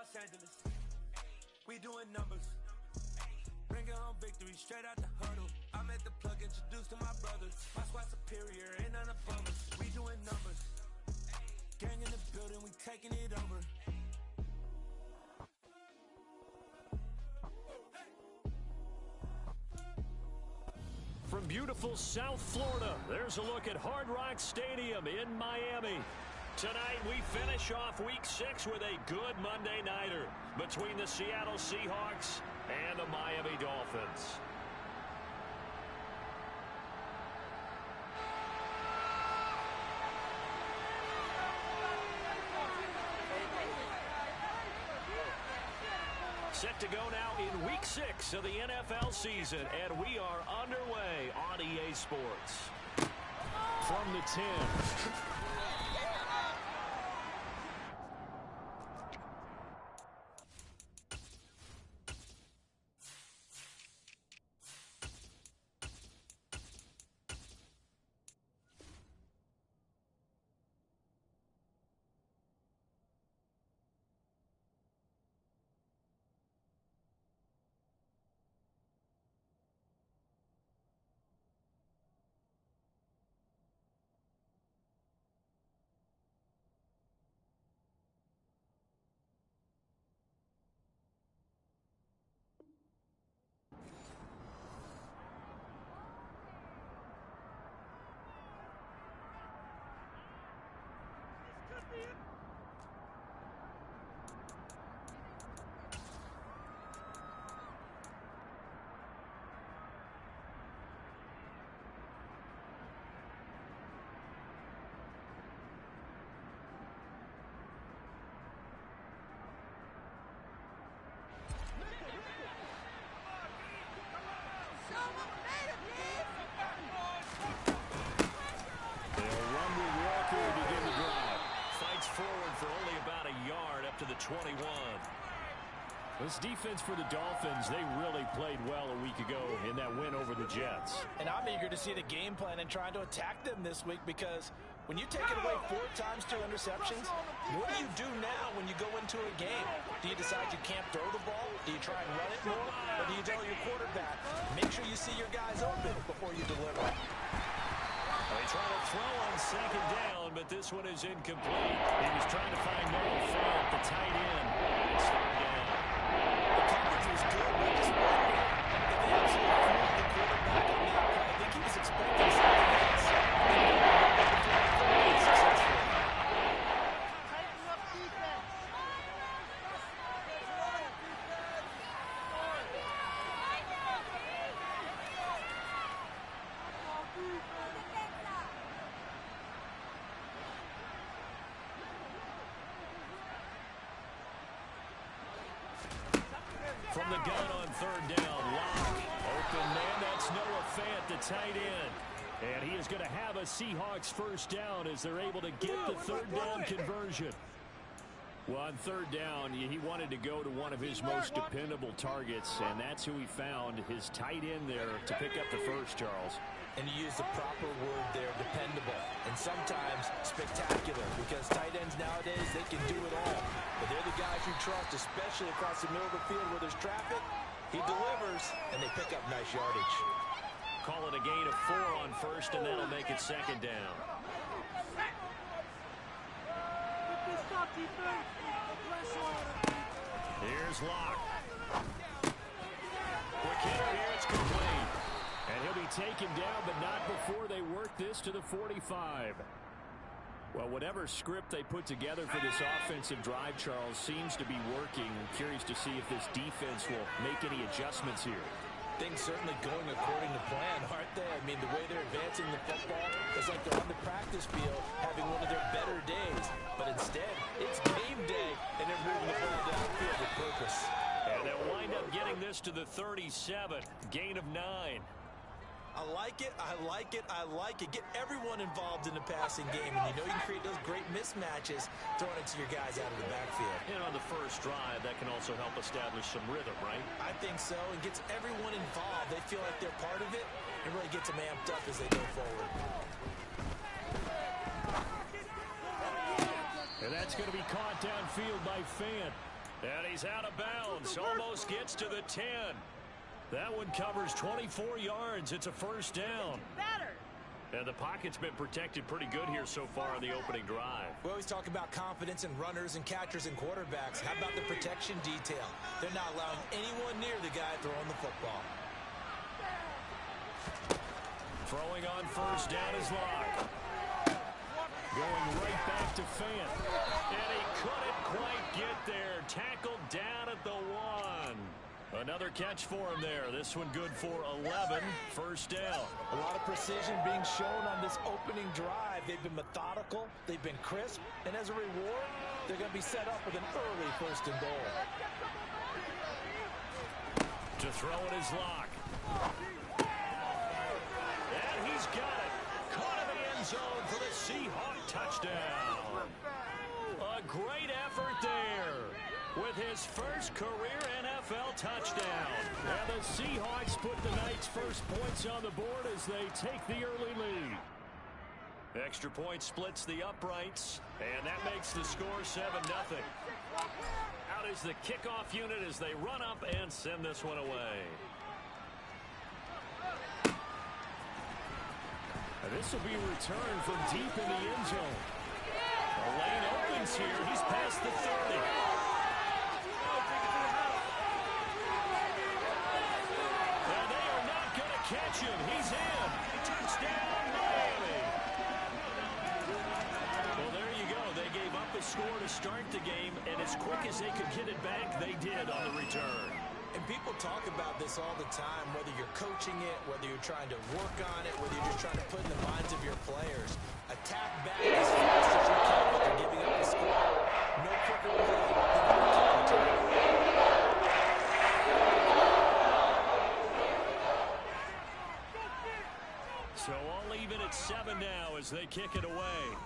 Los Angeles. We doing numbers. Bringing home victory straight out the huddle. I'm at the plug, introduced to my brothers. My squad superior, ain't none of bummers. We doing numbers. Gang in the building, we taking it over. From beautiful South Florida, there's a look at Hard Rock Stadium in Miami. Tonight, we finish off Week 6 with a good Monday nighter between the Seattle Seahawks and the Miami Dolphins. Set to go now in Week 6 of the NFL season, and we are underway on EA Sports. From the 10. To the 21. This defense for the Dolphins, they really played well a week ago in that win over the Jets. And I'm eager to see the game plan and trying to attack them this week, because when you take it away 4 times, 2 interceptions, what do you do now when you go into a game? Do you decide you can't throw the ball? Do you try and run it more? Or do you tell your quarterback, make sure you see your guys open before you deliver? They try to throw on second down, but this one is incomplete. He was trying to find Noah Fant, the tight end. It's third down. The coverage was good, but just wondering if they actually threw the quarterback on that play. I think he was expecting something else. Tighten up defense. From the gun on third down, Locke. Open man, that's Noah Fant, the tight end. And he is going to have a Seahawks first down as they're able to get the third down conversion. Well, on third down, he wanted to go to one of his most dependable targets, and that's who he found, his tight end there to pick up the first, Charles. And you use the proper word there, dependable, and sometimes spectacular, because tight ends nowadays, they can do it all. But they're the guys you trust, especially across the middle of the field where there's traffic. He delivers, and they pick up nice yardage. Call it a gain of 4 on first, and that'll make it second down. Here's Locke. Quick hitter here, it's complete. And he'll be taken down, but not before they work this to the 45. Well, whatever script they put together for this offensive drive, Charles, seems to be working. I'm curious to see if this defense will make any adjustments here. Things certainly going according to plan, aren't they? I mean, the way they're advancing the football is like they're on the practice field having one of their better days. But instead, it's game day, and they're moving the ball downfield with purpose. And they'll wind up getting this to the 37, gain of 9. I like it, I like it, I like it. Get everyone involved in the passing game, and you know you can create those great mismatches throwing it to your guys out of the backfield. And on the first drive, that can also help establish some rhythm, right? I think so, and gets everyone involved. They feel like they're part of it, and really gets them amped up as they go forward. And that's going to be caught downfield by Fant. And he's out of bounds. Almost gets to the 10. That one covers 24 yards. It's a first down. And the pocket's been protected pretty good here so far on the opening drive. We always talk about confidence in runners and catchers and quarterbacks. How about the protection detail? They're not allowing anyone near the guy throwing the football. Throwing on first down is Locke. Going right back to Fant. And he couldn't quite get there. Tackled down at the 1. Another catch for him there. This one good for 11. First down. A lot of precision being shown on this opening drive. They've been methodical. They've been crisp. And as a reward, they're going to be set up with an early first and goal. To throw it is Locke. And he's got it. Caught in the end zone for the Seahawk touchdown. A great effort there with his first career NFL touchdown. And the Seahawks put the Knights' first points on the board as they take the early lead. Extra point splits the uprights, and that makes the score 7-0. Out is the kickoff unit as they run up and send this one away. And this will be returned from deep in the end zone. The lane opens here. He's past the 30. Catch him. He's in. Touchdown, Miami. Well, there you go. They gave up a score to start the game, and as quick as they could get it back, they did on the return. And people talk about this all the time, whether you're coaching it, whether you're trying to work on it, whether you're just trying to put in the minds of your players. Attack back as fast as you can after giving up the score. No quicker way than a kick return. So all even at 7 now as they kick it away.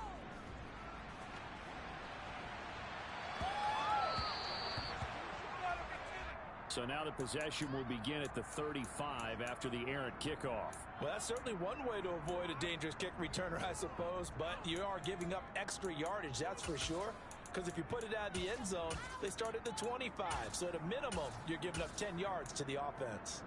So now the possession will begin at the 35 after the errant kickoff. Well, that's certainly one way to avoid a dangerous kick returner, I suppose. But you are giving up extra yardage, that's for sure. Because if you put it out of the end zone, they start at the 25. So at a minimum, you're giving up 10 yards to the offense.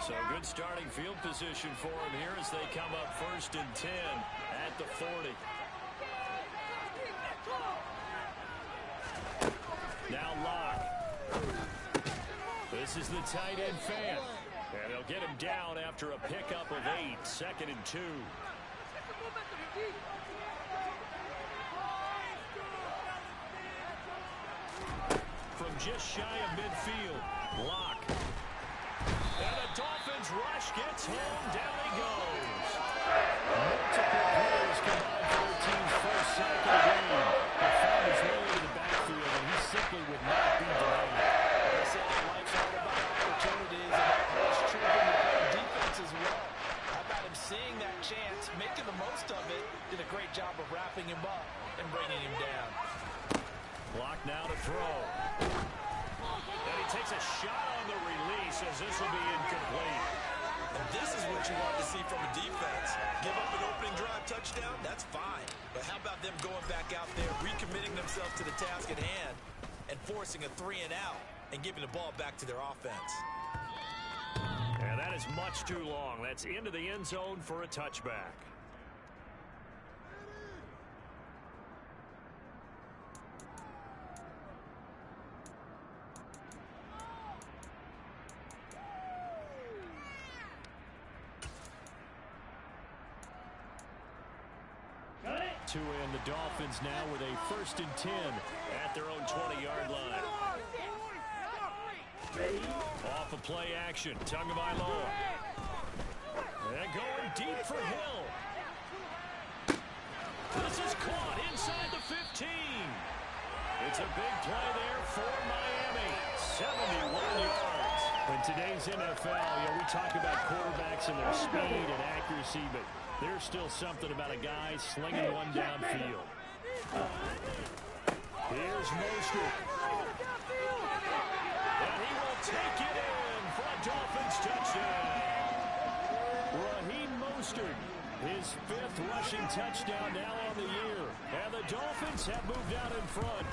So good starting field position for them here as they come up 1st and 10 at the 40. Now Locke. This is the tight end Fant. And they'll get him down after a pickup of 8. 2nd and 2. From just shy of midfield, Locke. And the Dolphins rush gets home. Down he goes. Multiple players combined for the team's first sack of the game. The foul is low into the backfield, and he simply would not be delayed. They say that life's all about opportunities, and that's true when you play defense as well. How about him seeing that chance, making the most of it, did a great job of wrapping him up and bringing him down. Clock now to throw. And he takes a shot on the release as this will be incomplete. And this is what you want to see from a defense. Give up an opening drive touchdown, that's fine. But how about them going back out there, recommitting themselves to the task at hand, and forcing a 3 and out, and giving the ball back to their offense. And that is much too long. That's into the end zone for a touchback. To end the Dolphins now with a 1st and 10 at their own 20-yard line. Off a play action, Tagovailoa. And going deep for Hill. This is caught inside the 15. It's a big play there for Miami. 71 yards. In today's NFL, we talk about quarterbacks and their speed and accuracy, but there's still something about a guy slinging one downfield. Here's Mostert. And he will take it in for a Dolphins touchdown. Raheem Mostert, his 5th rushing touchdown now on the year. And the Dolphins have moved out in front.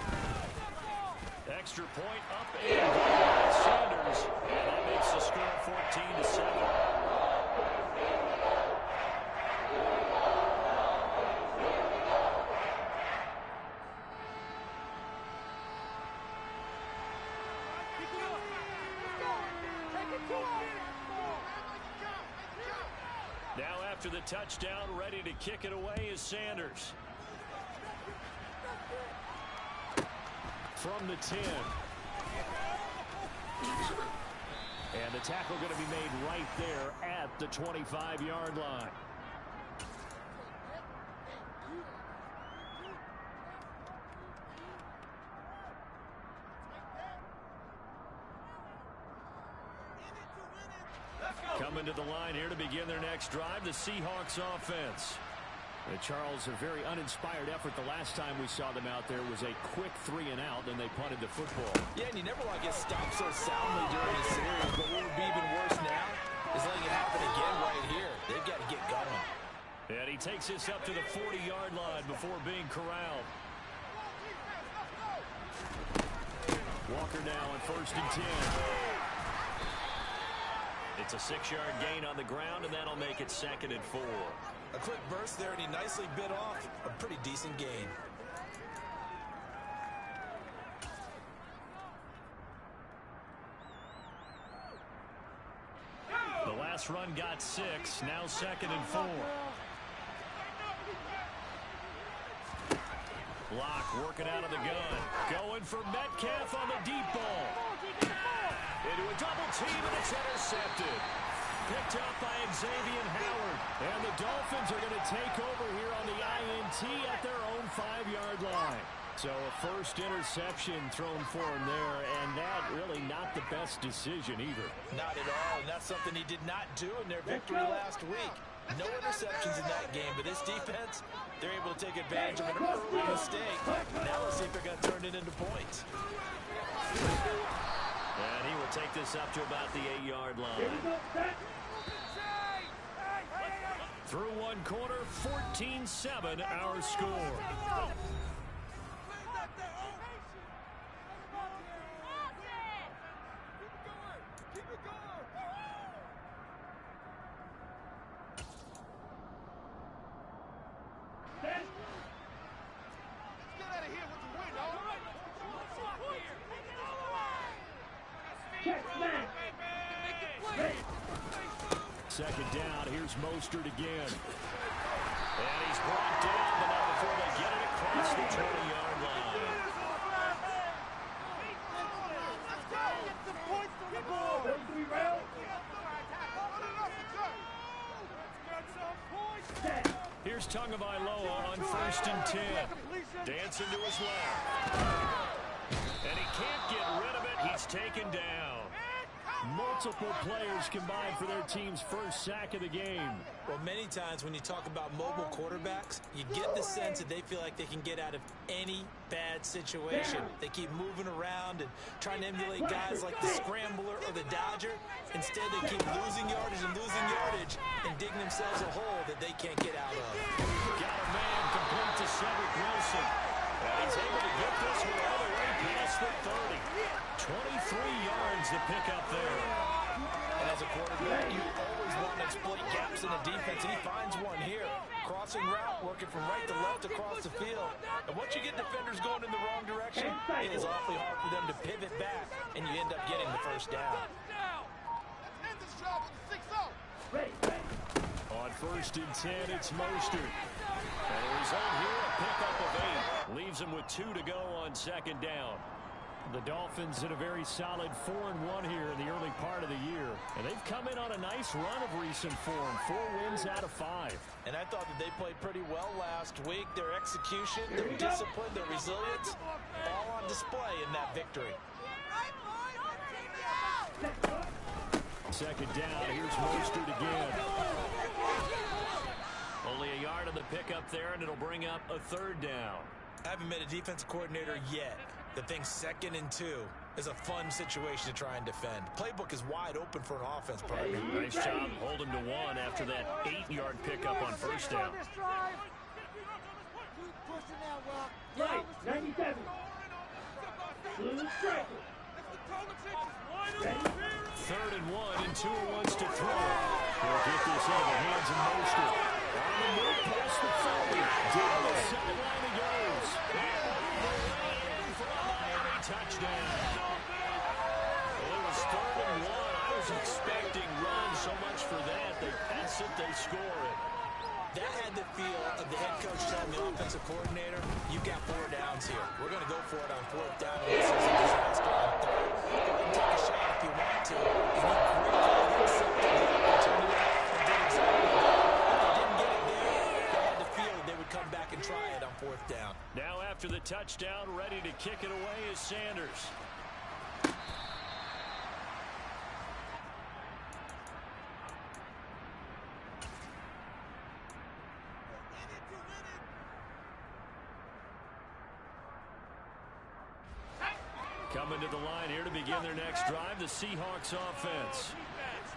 Extra point up and good by Sanders. And that makes the score 14-7. Now after the touchdown, ready to kick it away is Sanders. From the 10. And the tackle going to be made right there at the 25-yard line. Coming to the line here to begin their next drive, the Seahawks offense. Charles, a very uninspired effort. The last time we saw them out there was a quick 3-and-out, then they punted the football. Yeah, and you never want to get stopped so soundly during the series, but what would be even worse now is letting it happen again right here. They've got to get going. And he takes this up to the 40-yard line before being corralled. Walker now on 1st and 10. It's a 6-yard gain on the ground, and that'll make it 2nd and 4. A quick burst there, and he nicely bit off a pretty decent gain. The last run got 6, now 2nd and 4. Locke working out of the gun. Going for Metcalf on the deep ball. Into a double team, and it's intercepted. Picked up by Xavier Howard. And the Dolphins are going to take over here on the INT at their own 5-yard line. So a first interception thrown for him there, and that really not the best decision either. Not at all, and that's something he did not do in their victory last week. No interceptions in that game, but this defense, they're able to take advantage of an early mistake. Now let's see if they're going to turn it into points. And he will take this up to about the 8-yard line. Through one quarter, 14-7 our score. Second down, here's Mostert again. And he's brought down, but not before they get it across the 20-yard line. Here's Tagovailoa on 1st and 10. Dancing to his left. And he can't get rid of it. He's taken down. Multiple players combined for their team's first sack of the game. Well, many times when you talk about mobile quarterbacks, you get the sense that they feel like they can get out of any bad situation. They keep moving around and trying to emulate guys like the Scrambler or the Dodger. Instead, they keep losing yardage and digging themselves a hole that they can't get out of. Got a man complete to Cedric Wilson. And he's able to get this one all the way past the 30. 23 yards to pick up there. And as a quarterback, you always want to exploit gaps in the defense, and he finds one here. Crossing route, working from right to left across the field. And once you get defenders going in the wrong direction, it is awfully hard for them to pivot back, and you end up getting the first down. On 1st and 10, it's Mostert. And the result here, a pickup of 8. Leaves him with 2 to go on 2nd down. The Dolphins in a very solid 4-1 here in the early part of the year. And they've come in on a nice run of recent form. 4 wins out of 5. And I thought that they played pretty well last week. Their execution, their discipline, their resilience, all on display in that victory. Second down, here's Mostert again. Only a yard on the pickup there, and it'll bring up a 3rd down. I haven't met a defensive coordinator yet that think 2nd and 2 is a fun situation to try and defend. Playbook is wide open for an offense, partner. Nice job hold him to 1 after that 8-yard pickup on first down. Right, 97. Blue striker. 3rd and 1, and Tua wants to throw. He'll get this out of the hands of Mostert. On the move past the 40. Down the sideline he goes. And for a Miami touchdown. It was 3rd and 1. I was expecting runs so much for that. They pass it, they score it. That had the feel of the head coach telling the offensive coordinator, you got 4 downs here. We're going to go for it on 4th down. This is a disaster on 3rd. Go ahead and take a shot if you want to. And he gratefully accepted the opportunity and did exactly that. If they didn't get it there, they had the feel that they would come back and try it on 4th down. Now after the touchdown, ready to kick it away is Sanders. Coming to the line here to begin their next drive, the Seahawks offense.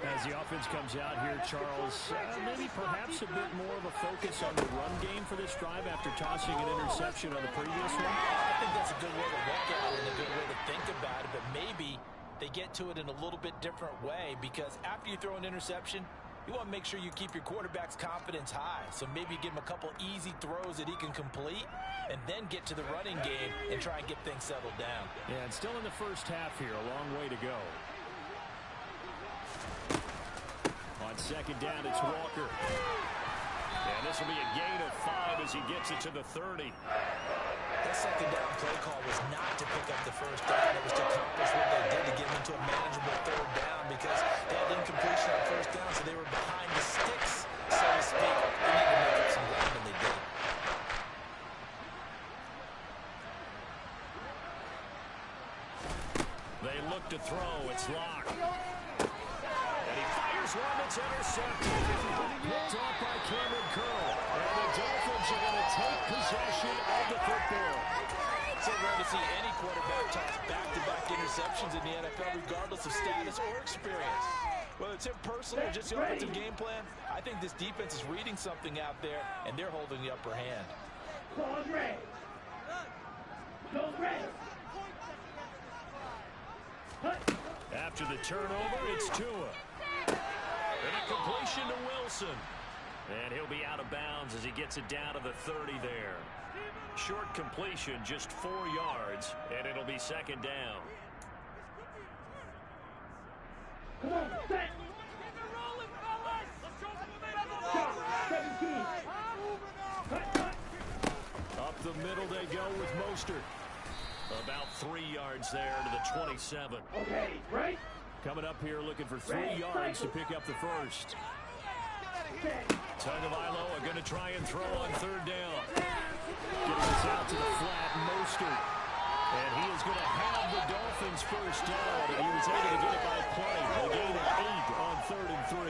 As the offense comes out here, Charles, maybe perhaps a bit more of a focus on the run game for this drive after tossing an interception on the previous one? I think that's a good way to look at it and a good way to think about it, but maybe they get to it in a little bit different way, because after you throw an interception, you want to make sure you keep your quarterback's confidence high. So maybe give him a couple easy throws that he can complete and then get to the running game and try and get things settled down. Yeah, and still in the first half here, a long way to go. On 2nd down, it's Walker. And this will be a gain of 5 as he gets it to the 30. That 2nd down play call was not to pick up the first down. It was to accomplish what they did to get them into a manageable 3rd down, because they had incompletion on first down, so they were behind the sticks, so to speak. They needed to make up some ground, and they did. They look to throw. It's Locke. And he fires one that's intercepted. Picked off by Cameron Curl. And the Dolphins are going to take possession of the football. So rare to see any quarterback toss back-to-back interceptions in the NFL, regardless of status or experience. Whether it's him personally or just the offensive game plan, I think this defense is reading something out there, and they're holding the upper hand. Pause red. Go red. After the turnover, it's Tua. And a completion to Wilson. And he'll be out of bounds as he gets it down to the 30 there. Short completion, just 4 yards, and it'll be 2nd down. Come on, set. Shot, 17. Up the middle they go with Mostert. About 3 yards there to the 27. Okay, right. Coming up here looking for 3 yards to pick up the first. Tagovailoa are going to try and throw on 3rd down. Getting this out to the flat, Mostert. And he is going to have the Dolphins first down, and he was able to get it by play. A gain of 8 on 3rd and 3.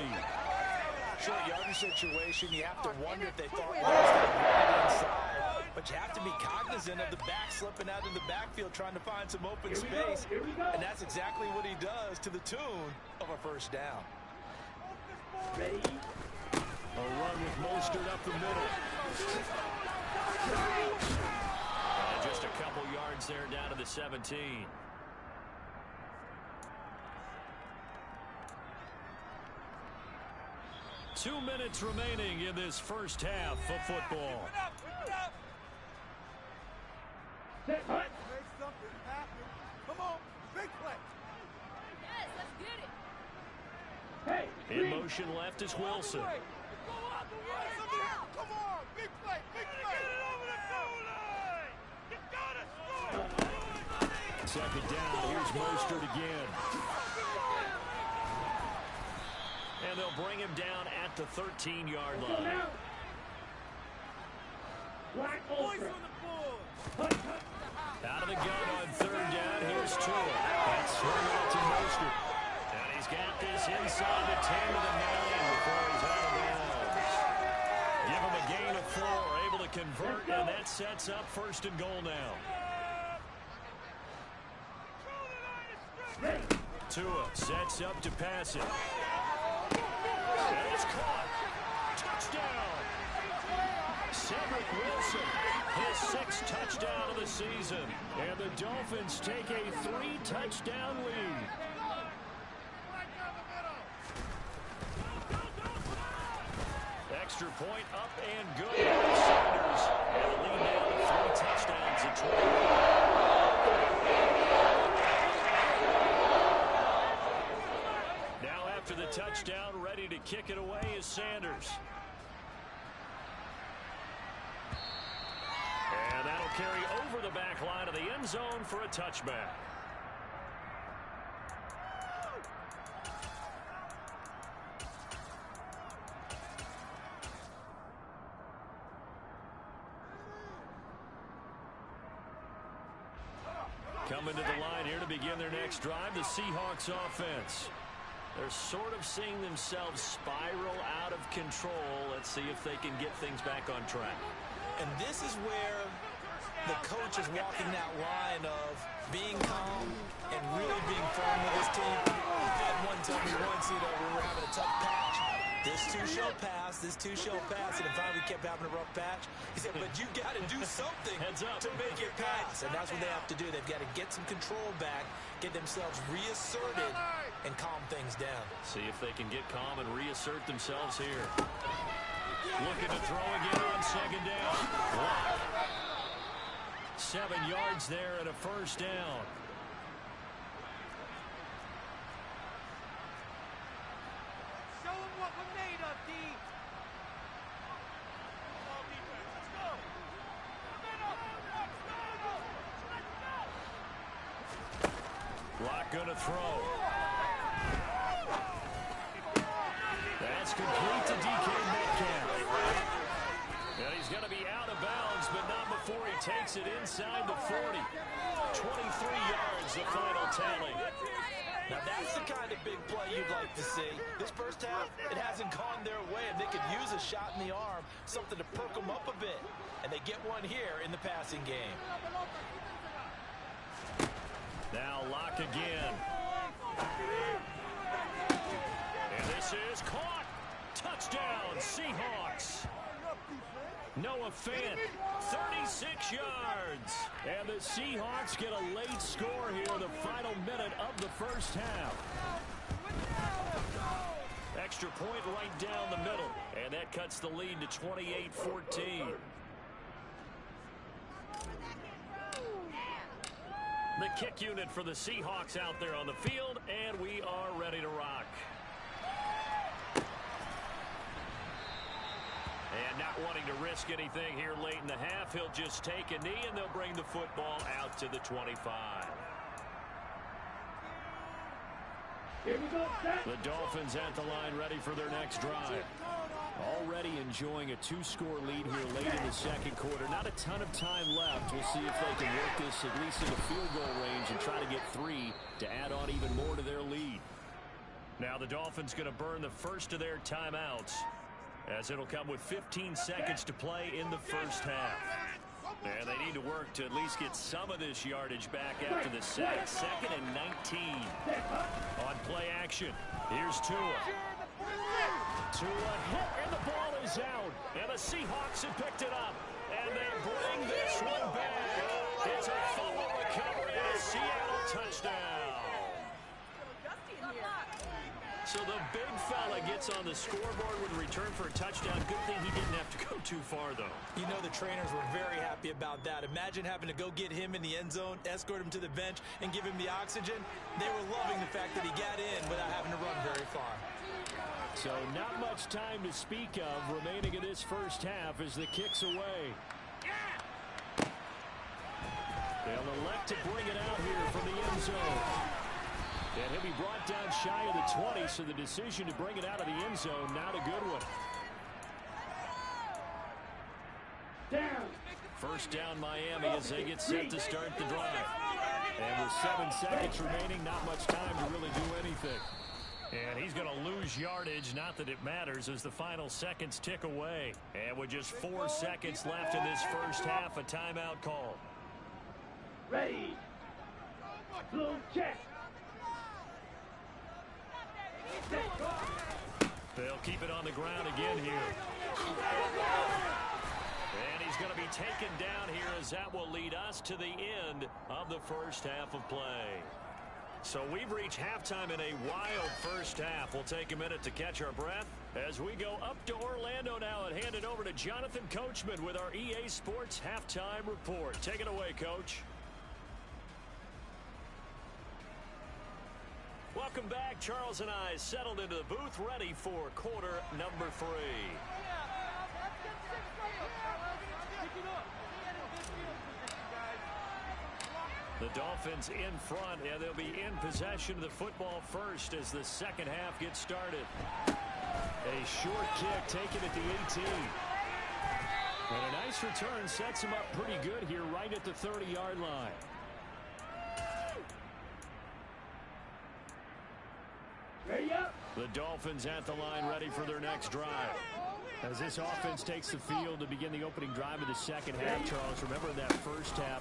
Short yardage situation, you have to wonder if they thought he was going to run it inside. But you have to be cognizant of the back slipping out in the backfield trying to find some open space. And that's exactly what he does, to the tune of a first down. Ready. A run with Mostert up the middle. And just a couple yards there down to the 17. Two minutes remaining in this first half of football. Set, hut. Make something happen. Come on, big play. Yes, let's get it. Hey, In green. motion left is Wilson. Come on, big play, big play. Get it over the goal line. You gotta score. 2nd down, here's Mostert again. And they'll bring him down at the 13-yard line. Black Boys Ultra. on the board. Hut, hut. Out of the gun on 3rd down, here's Tua. That's swung out to Mostert. And he's got this inside the 10 to the 9 before he's out of bounds. Give him a gain of 4, able to convert, and that sets up 1st and goal now. Tua sets up to pass it. And it's caught. Touchdown. Cedric Wilson, his 6th touchdown of the season. And the Dolphins take a 3-touchdown lead. Extra point up and good by Sanders. And a lead now to 3 touchdowns at 20. Now after the touchdown, ready to kick it away is Sanders. And that'll carry over the back line of the end zone for a touchback. Coming to the line here to begin their next drive, the Seahawks offense. They're sort of seeing themselves spiral out of control. Let's see if they can get things back on track. And this is where the coach is walking that line of being calm and really being firm with his team. I had one tell me once, when we were having a tough patch, this too shall pass, this too shall pass, and finally we kept having a rough patch. He said, but you got to do something to make it pass, and that's what they have to do. They've got to get some control back, get themselves reasserted, and calm things down. See if they can get calm and reassert themselves here. Looking to throw again on 2nd down. Wow. 7 yards there and a 1st down. Show them what we're made of, D. Come on, defense. Let's go. Lock gonna throw. That's complete to DK Metcalf. And he's going to be out of bounds, but not before he takes it inside the 40. 23 yards, the final tally. Now that's the kind of big play you'd like to see. This first half, it hasn't gone their way, and they could use a shot in the arm, something to perk them up a bit. And they get one here in the passing game. Now Lock again. And this is caught. Touchdown, Seahawks. Noah Fant, 36 yards. And the Seahawks get a late score here in the final minute of the first half. Extra point right down the middle. And that cuts the lead to 28-14. The kick unit for the Seahawks out there on the field, and we are ready to rock. And not wanting to risk anything here late in the half, he'll just take a knee, and they'll bring the football out to the 25. Here we go, set. The Dolphins at the line ready for their next drive. Already enjoying a 2-score lead here late in the second quarter. Not a ton of time left. We'll see if they can work this at least into field goal range and try to get 3 to add on even more to their lead. Now the Dolphins going to burn the first of their timeouts, as it'll come with 15 seconds to play in the first half. And they need to work to at least get some of this yardage back after the sack. 2nd and 19. On play action, here's Tua. Tua hit, and the ball is out. And the Seahawks have picked it up. And they bring this one back. It's a fumble recovery and a Seattle touchdown. So the big fella gets on the scoreboard with a return for a touchdown. Good thing he didn't have to go too far, though. You know the trainers were very happy about that. Imagine having to go get him in the end zone, escort him to the bench, and give him the oxygen. They were loving the fact that he got in without having to run very far. So not much time to speak of remaining in this first half as the kick's away. They'll elect to bring it out here from the end zone. And he'll be brought down shy of the 20, so the decision to bring it out of the end zone, not a good one. Down. First down Miami as they get set to start the drive. And with 7 seconds remaining, not much time to really do anything. And he's going to lose yardage, not that it matters, as the final seconds tick away. And with just 4 seconds left in this first half, a timeout call. Ready. Blue check. They'll keep it on the ground again here. And he's going to be taken down here as that will lead us to the end of the first half of play. So we've reached halftime in a wild first half. We'll take a minute to catch our breath as we go up to Orlando now and hand it over to Jonathan Coachman with our EA Sports Halftime Report. Take it away, Coach. Welcome back. Charles and I settled into the booth ready for quarter number 3. The Dolphins in front, and they'll be in possession of the football first as the second half gets started. A short kick taken at the 18. And a nice return sets him up pretty good here right at the 30-yard line. Ready up. The Dolphins at the line ready for their next drive. As this offense takes the field to begin the opening drive of the second half, Charles, remember that first half,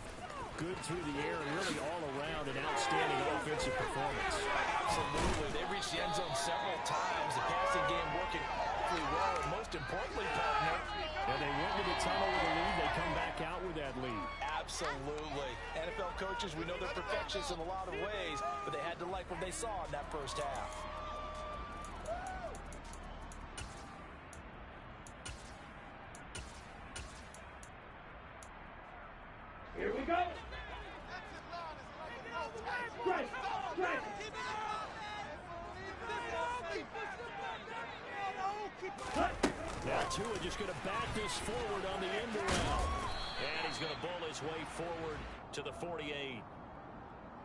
good through the air and really all around an outstanding offensive performance. Absolutely. They reached the end zone several times. The passing game working awfully well. And most importantly, partner, and they went to the tunnel with a lead. They come back out with that lead. Absolutely. NFL coaches, we know they're perfectionists in a lot of ways, but they had to like what they saw in that first half. Here we go. Strike, strike. Now Tua just going to back this forward on the end around. And he's going to bowl his way forward to the 48.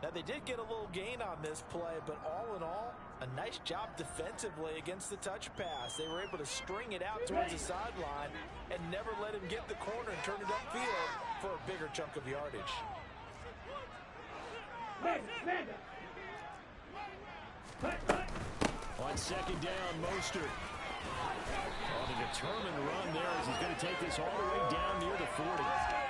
Now, they did get a little gain on this play, but all in all, a nice job defensively against the touch pass. They were able to string it out towards the sideline and never let him get the corner and turn it upfield for a bigger chunk of yardage. On second down, Mostert. On a determined run there as he's going to take this all the way down near the 40.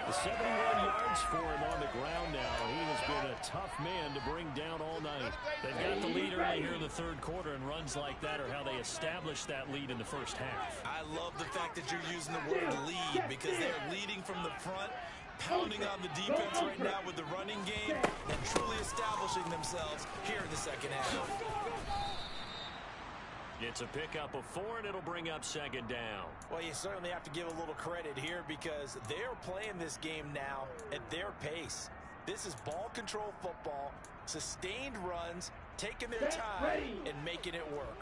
The 71 yards for him on the ground now. He has been a tough man to bring down all night. They've got the lead early here in the third quarter, and runs like that are how they established that lead in the first half. I love the fact that you're using the word lead because they're leading from the front, pounding on the defense right now with the running game, and truly establishing themselves here in the second half. It's a pickup of 4, and it'll bring up second down. Well, you certainly have to give a little credit here because they're playing this game now at their pace. This is ball control football, sustained runs, taking their time, and making it work.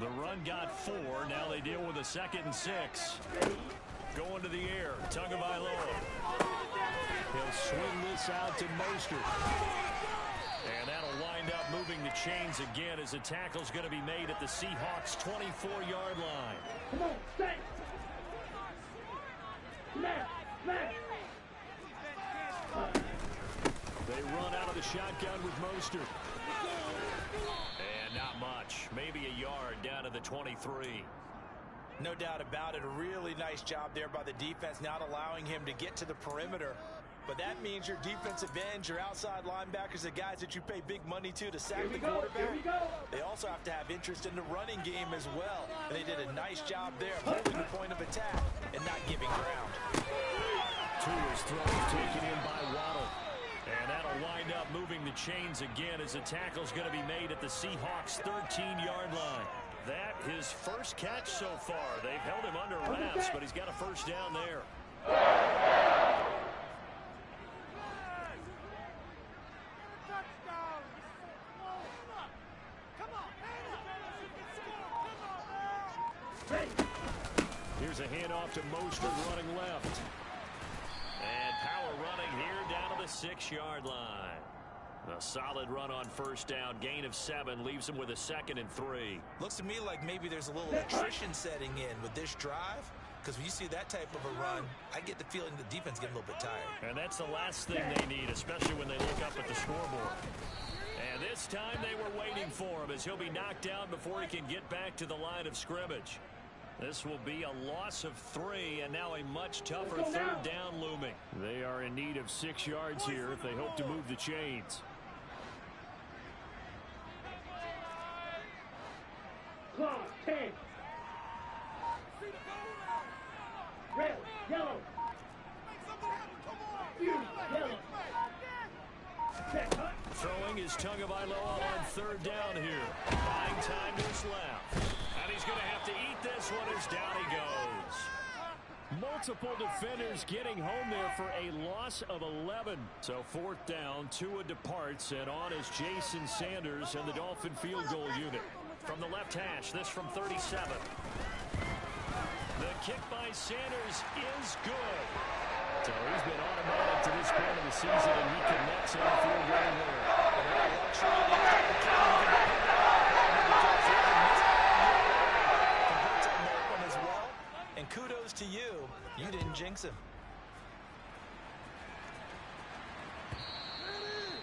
The run got 4. Now they deal with a 2nd and 6. Going to the air. Tagovailoa. He'll swing this out to Mostert. And that'll wind up moving the chains again as the tackle's going to be made at the Seahawks' 24-yard line. Come on, stay. They run out of the shotgun with Mostert. And not much. Maybe a yard down to the 23. No doubt about it. A really nice job there by the defense, not allowing him to get to the perimeter. But that means your defensive ends, your outside linebackers, the guys that you pay big money to sack the quarterback, they also have to have interest in the running game as well. And they did a nice job there holding the point of attack and not giving ground. Tua's throw is taken in by Waddle. And that'll wind up moving the chains again as the tackle's going to be made at the Seahawks' 13-yard line. That his first catch so far. They've held him under wraps, but he's got a first down there. Here's a handoff to Mostert running left. And power running here down to the 6-yard line. A solid run on first down. Gain of 7 leaves him with a 2nd and 3. Looks to me like maybe there's a little attrition setting in with this drive. Because when you see that type of a run, I get the feeling the defense getting a little bit tired. And that's the last thing they need, especially when they look up at the scoreboard. And this time they were waiting for him as he'll be knocked down before he can get back to the line of scrimmage. This will be a loss of 3, and now a much tougher third down looming. They are in need of 6 yards here if they hope to move the chains. clock, 10. Red, yellow. You, yellow. Set, cut. Throwing his Tagovailoa on third down here. Buying time to his left. And he's going to have to eat this one as down he goes. Multiple defenders getting home there for a loss of 11. So fourth down, Tua departs, and on is Jason Sanders and the Dolphin field goal unit. From the left hash, this from 37. The kick by Sanders is good. So he's been automatic to this point of the season, and he connects on the field goal there. And kudos to you. You didn't jinx him.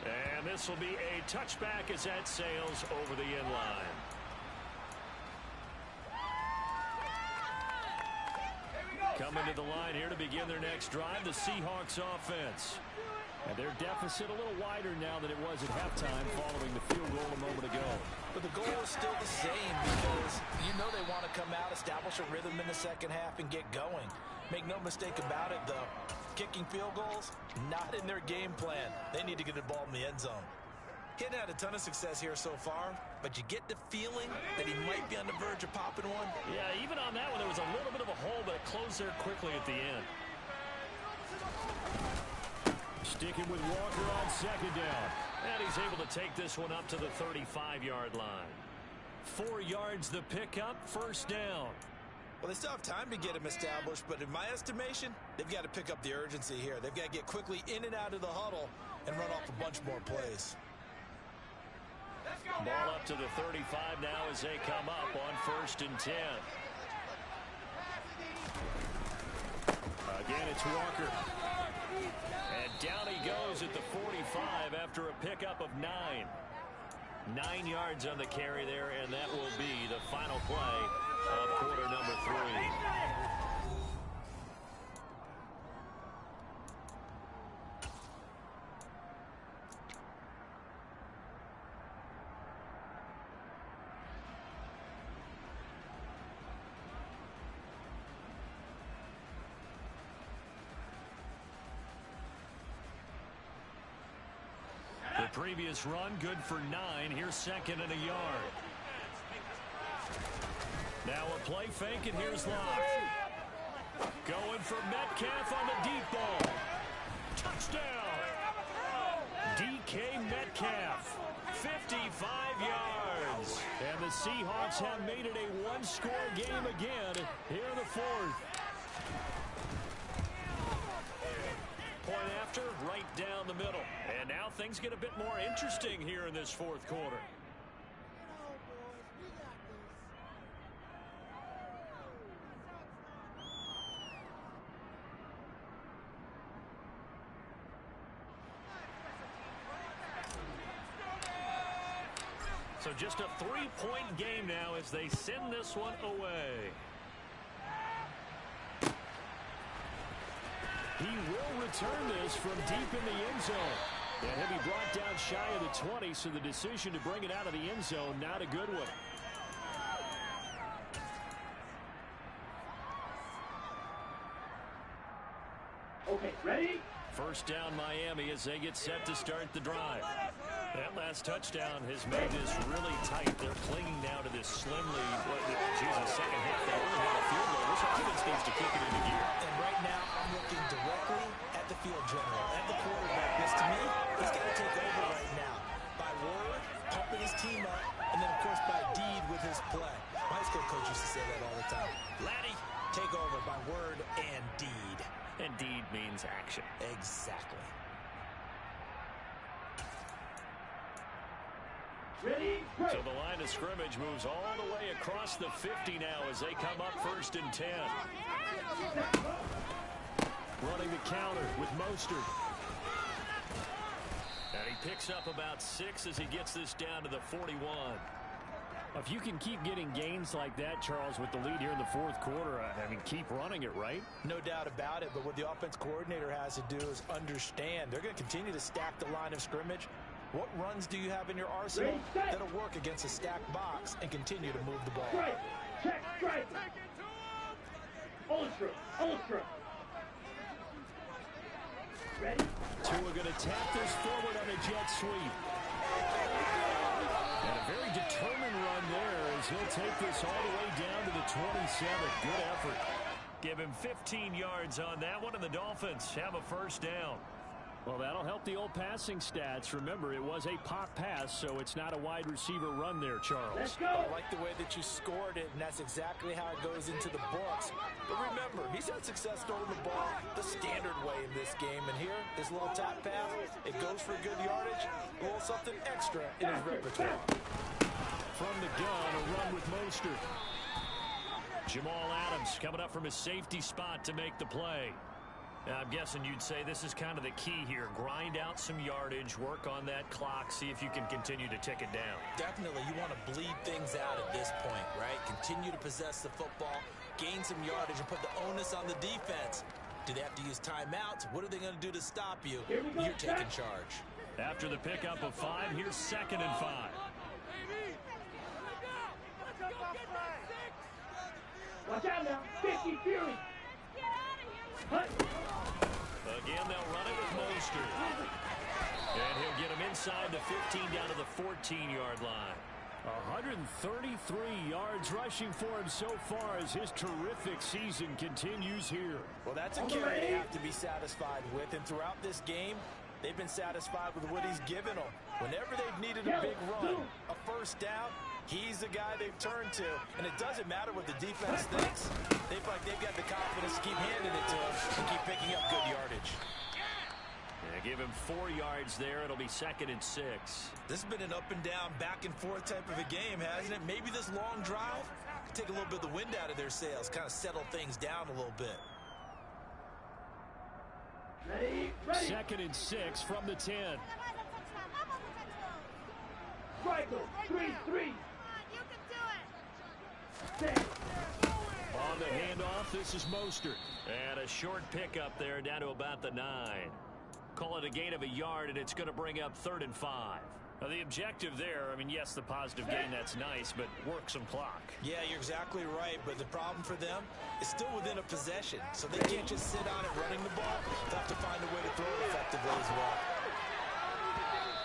And this will be a touchback as that sails over the end line. Coming to the line here to begin their next drive, the Seahawks offense. And their deficit a little wider now than it was at halftime following the field goal a moment ago. But the goal is still the same because you know they want to come out, establish a rhythm in the second half, and get going. Make no mistake about it, though. Kicking field goals, not in their game plan. They need to get the ball in the end zone. He hadn't had a ton of success here so far, but you get the feeling that he might be on the verge of popping one. Yeah, even on that one, there was a little bit of a hole, but it closed there quickly at the end. Sticking with Walker on second down. And he's able to take this one up to the 35-yard line. 4 yards the pickup, first down. Well, they still have time to get him established, but in my estimation, they've got to pick up the urgency here. They've got to get quickly in and out of the huddle and run off a bunch more plays. Ball up to the 35 now as they come up on 1st and 10. Again, it's Walker. And down he goes at the 45 after a pickup of 9. 9 yards on the carry there, and that will be the final play of quarter number 3. The previous run good for 9. Here's 2nd and a yard. Now a play fake, and here's Locke. Going for Metcalf on the deep ball. Touchdown. DK Metcalf. 55 yards. And the Seahawks have made it a one-score game again here in the 4th. Point after, right down the middle. And now things get a bit more interesting here in this 4th quarter. So just a 3-point game now as they send this one away. He will return this from deep in the end zone. And he'll be brought down shy of the 20, so the decision to bring it out of the end zone, not a good one. Okay, ready? First down Miami as they get set to start the drive. That last touchdown has made this really tight. They're clinging now to this slimly, second half. They only have a field goal. This offense needs to kick it into gear. And right now, I'm looking directly at the field general, at the quarterback. This, to me, he's got to take over right now. By word, pumping his team up, and then, of course, by deed with his play. My high school coach used to say that all the time. Laddie, take over by word and deed. And deed means action. Exactly. Ready? So the line of scrimmage moves all the way across the 50 now as they come up 1st and 10. Running the counter with Mostert. And he picks up about 6 as he gets this down to the 41. If you can keep getting gains like that, Charles, with the lead here in the 4th quarter, I mean, keep running it, right? No doubt about it, but what the offense coordinator has to do is understand they're going to continue to stack the line of scrimmage What runs do you have in your arsenal that'll work against a stacked box and continue to move the ball? Strike. Check. Strike. Ultra. Ultra. Ready? Tua going to tap this forward on a jet sweep. And a very determined run there as he'll take this all the way down to the 27. Good effort. Give him 15 yards on that one, and the Dolphins have a first down. Well, that'll help the old passing stats. Remember, it was a pop pass, so it's not a wide receiver run there, Charles. Let's go. I like the way that you scored it, and that's exactly how it goes into the books. But remember, he's had success throwing the ball the standard way in this game. And here, this little tap pass, it goes for good yardage, a little something extra in his repertoire. From the gun, a run with Mostert. Jamal Adams coming up from his safety spot to make the play. Now, I'm guessing you'd say this is kind of the key here. Grind out some yardage, work on that clock, see if you can continue to tick it down. Definitely, you want to bleed things out at this point, right? Continue to possess the football, gain some yardage, and put the onus on the defense. Do they have to use timeouts? What are they going to do to stop you? You're taking charge. After the pickup of 5, here's 2nd and 5. Watch out now. 50 Fury. Hut. Again, they'll run it with Mostert. And he'll get him inside the 15 down to the 14-yard line. 133 yards rushing for him so far as his terrific season continues here. Well, that's a carry they have to be satisfied with. And throughout this game, they've been satisfied with what he's given them. Whenever they've needed a big run, a first down, he's the guy they've turned to. And it doesn't matter what the defense thinks. They feel like they've got the confidence to keep handing it to him and keep picking up good yardage. Yeah, give him 4 yards there. It'll be 2nd and 6. This has been an up and down, back and forth type of a game, hasn't it? Maybe this long drive could take a little bit of the wind out of their sails, kind of settle things down a little bit. Ready. 2nd and 6 from the 10. Striker. 3-3. You can do it. Set. On the handoff, this is Mostert. And a short pickup there down to about the 9. Call it a gain of a yard, and it's going to bring up 3rd and 5. Now, the objective there, I mean, yes, the positive gain, that's nice, but work some clock. Yeah, you're exactly right, but the problem for them is still within a possession, so they can't just sit on it running the ball. They'll have to find a way to throw it effectively as well.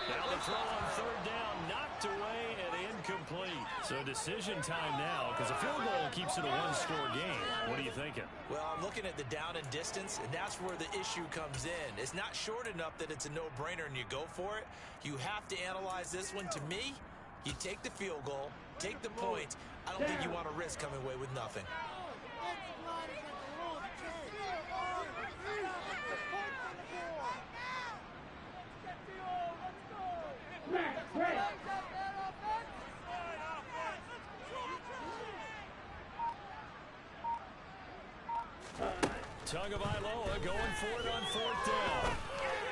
Now the throw on 3rd down, knocked away and incomplete. So decision time now, because a field goal keeps it a one-score game. What are you thinking? Well, I'm looking at the down and distance, and that's where the issue comes in. It's not short enough that it's a no-brainer and you go for it. You have to analyze this one. To me, you take the field goal, take the points. I don't think you want to risk coming away with nothing. Tagovailoa going for it on 4th down.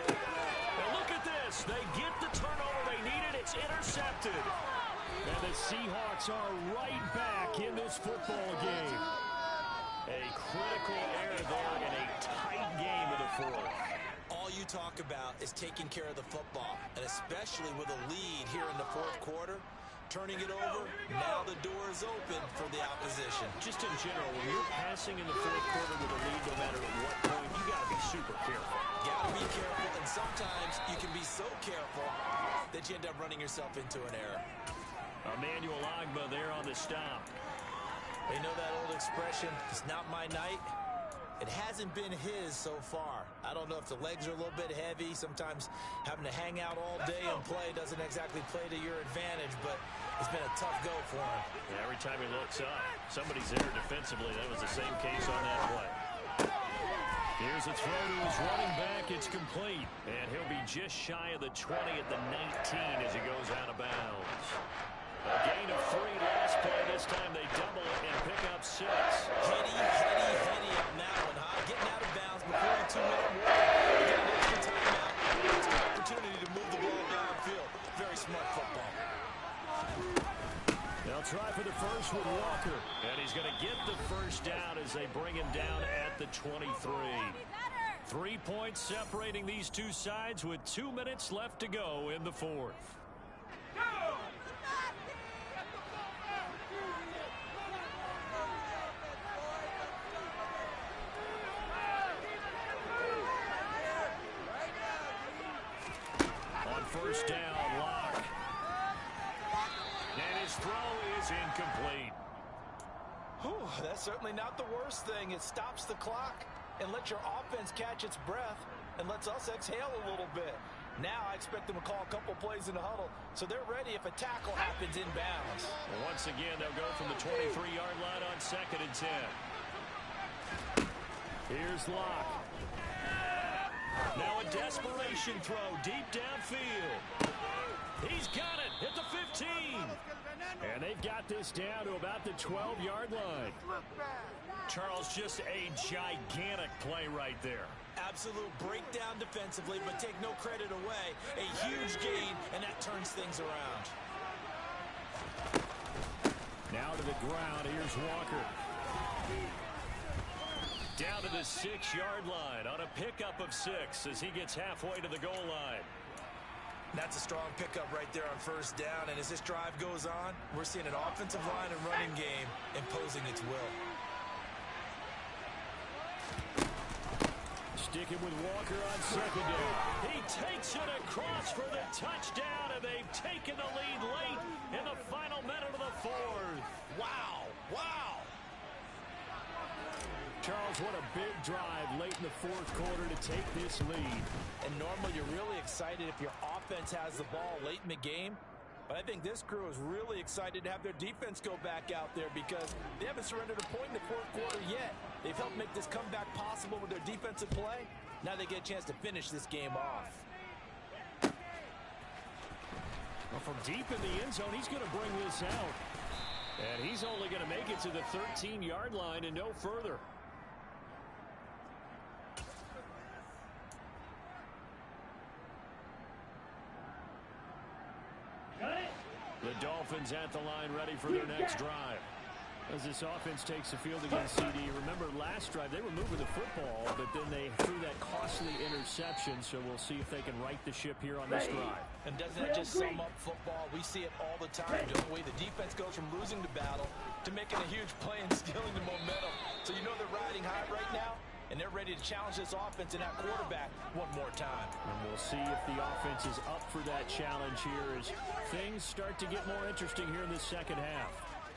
And look at this. They get the turnover they needed. It's intercepted. And the Seahawks are right back in this football game. A critical error there in a tight game of the 4th. All you talk about is taking care of the football, and especially with a lead here in the 4th quarter. Turning it over, now the door is open for the opposition. Just in general, when you're passing in the 4th quarter with a lead, no matter at what point, you got to be super careful. Got to be careful, and sometimes you can be so careful that you end up running yourself into an error. Emmanuel Ogbah there on the stop. You know that old expression, it's not my night? It hasn't been his so far. I don't know if the legs are a little bit heavy. Sometimes having to hang out all day and play doesn't exactly play to your advantage, but it's been a tough go for him. And every time he looks up, somebody's there defensively. That was the same case on that play. Here's a throw to his running back. It's complete. And he'll be just shy of the 20 at the 19 as he goes out of bounds. A gain of 3 last play. This time they double it and pick up 6. Heady on that one, huh? Getting out of bounds before the 2-minute warning. You got an extra timeout. It's an opportunity to move the ball downfield. Very smart football. They'll try for the first with Walker. And he's going to get the first down as they bring him down at the 23. 3 points separating these two sides with 2 minutes left to go in the fourth. On first down, Locke. And his throw is incomplete. Whew, that's certainly not the worst thing. It stops the clock and lets your offense catch its breath and lets us exhale a little bit. Now I expect them to call a couple plays in the huddle so they're ready if a tackle happens inbounds. Well, once again, they'll go from the 23-yard line on 2nd and 10. Here's Locke. Now a desperation throw deep downfield. He's got it at the 15. And they've got this down to about the 12-yard line. Charles, just a gigantic play right there. Absolute breakdown defensively, but take no credit away. A huge gain, and that turns things around. Now to the ground. Here's Walker. Down to the 6-yard line on a pickup of 6 as he gets halfway to the goal line. That's a strong pickup right there on first down, and as this drive goes on, we're seeing an offensive line and running game imposing its will. Sticking with Walker on 2nd down. He takes it across for the touchdown, and they've taken the lead late in the final minute of the fourth. Wow! Wow! Charles, what a big drive late in the fourth quarter to take this lead. And normally you're really excited if your offense has the ball late in the game. But I think this crew is really excited to have their defense go back out there because they haven't surrendered a point in the fourth quarter yet. They've helped make this comeback possible with their defensive play. Now they get a chance to finish this game off. Well, from deep in the end zone, he's going to bring this out. And he's only going to make it to the 13-yard line and no further. The Dolphins at the line ready for their next drive. As this offense takes the field against CD, remember last drive they were moving the football, but then they threw that costly interception, so we'll see if they can right the ship here on this drive. And doesn't that just sum up football? We see it all the time, don't we? The defense goes from losing the battle to making a huge play and stealing the momentum. So you know they're riding high right now, and they're ready to challenge this offense and that quarterback one more time. And we'll see if the offense is up for that challenge here as things start to get more interesting here in the second half.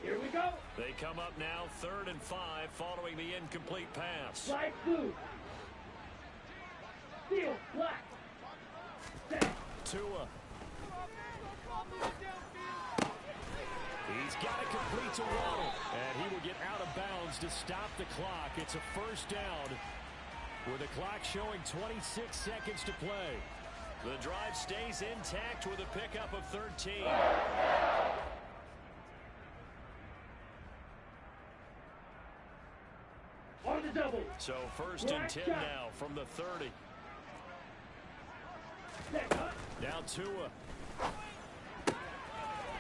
Here we go. They come up now 3rd and 5 following the incomplete pass. Flag blue. Steel black. Set. Tua. He's got it complete to Waddle. And he will get out of bounds to stop the clock. It's a first down with the clock showing 26 seconds to play. The drive stays intact with a pickup of 13. On the double. So 1st and 10 now from the 30. Now Tua.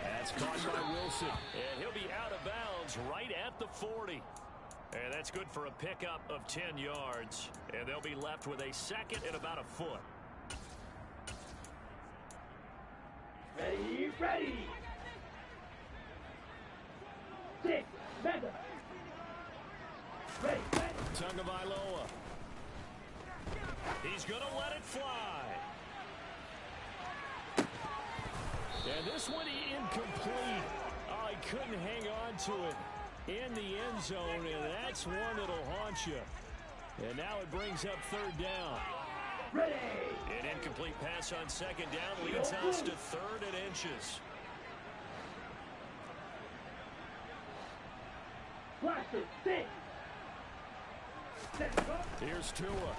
That's caught by Wilson. And he'll be out of bounds right at the 40. And that's good for a pickup of 10 yards. And they'll be left with a 2nd and about a foot. Ready, ready. 6, Mega. Ready, ready. Tagovailoa. He's going to let it fly. And this one incomplete. Oh, he couldn't hang on to it in the end zone, and that's one that'll haunt you. And now it brings up 3rd down. Ready. An incomplete pass on 2nd down leads us to 3rd and inches. Blaster, 6. Here's Tua.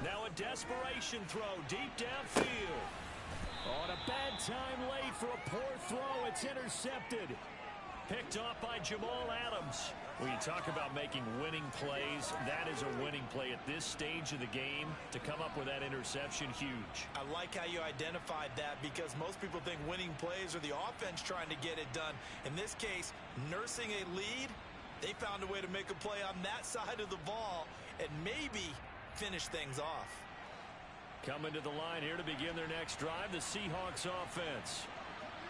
Now a desperation throw deep downfield. On a bad time late for a poor throw. It's intercepted. Picked off by Jamal Adams. When you talk about making winning plays, that is a winning play at this stage of the game. To come up with that interception, huge. I like how you identified that because most people think winning plays are the offense trying to get it done. In this case, nursing a lead They found a way to make a play on that side of the ball and maybe finish things off. Coming to the line here to begin their next drive, the Seahawks offense.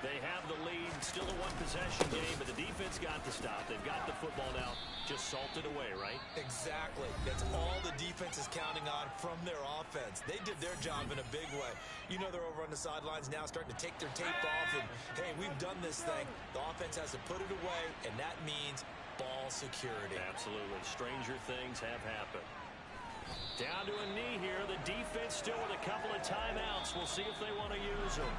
They have the lead, still a one-possession game, but the defense got the stop. They've got the football now, just salted away, right? Exactly. That's all the defense is counting on from their offense. They did their job in a big way. You know they're over on the sidelines now starting to take their tape off, and, hey, we've done this thing. The offense has to put it away, and that means ball security. Absolutely. Stranger things have happened. Down to a knee here. The defense still with a couple of timeouts. We'll see if they want to use them.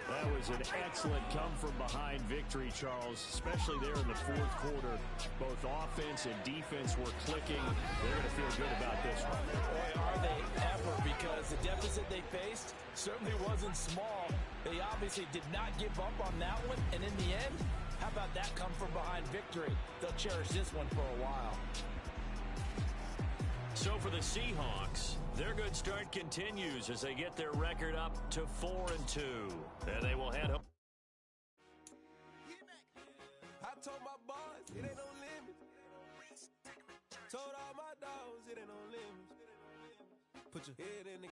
That was an excellent come-from-behind victory, Charles, especially there in the fourth quarter. Both offense and defense were clicking. They're going to feel good about this one. Boy, are they ever, because the deficit they faced certainly wasn't small. They obviously did not give up on that one, and in the end, how about that come-from-behind victory? They'll cherish this one for a while. So for the Seahawks, their good start continues as they get their record up to 4-2. And they will head home. I told my boys, it ain't no limit. Told all my dogs, it ain't no limit. Put your head in the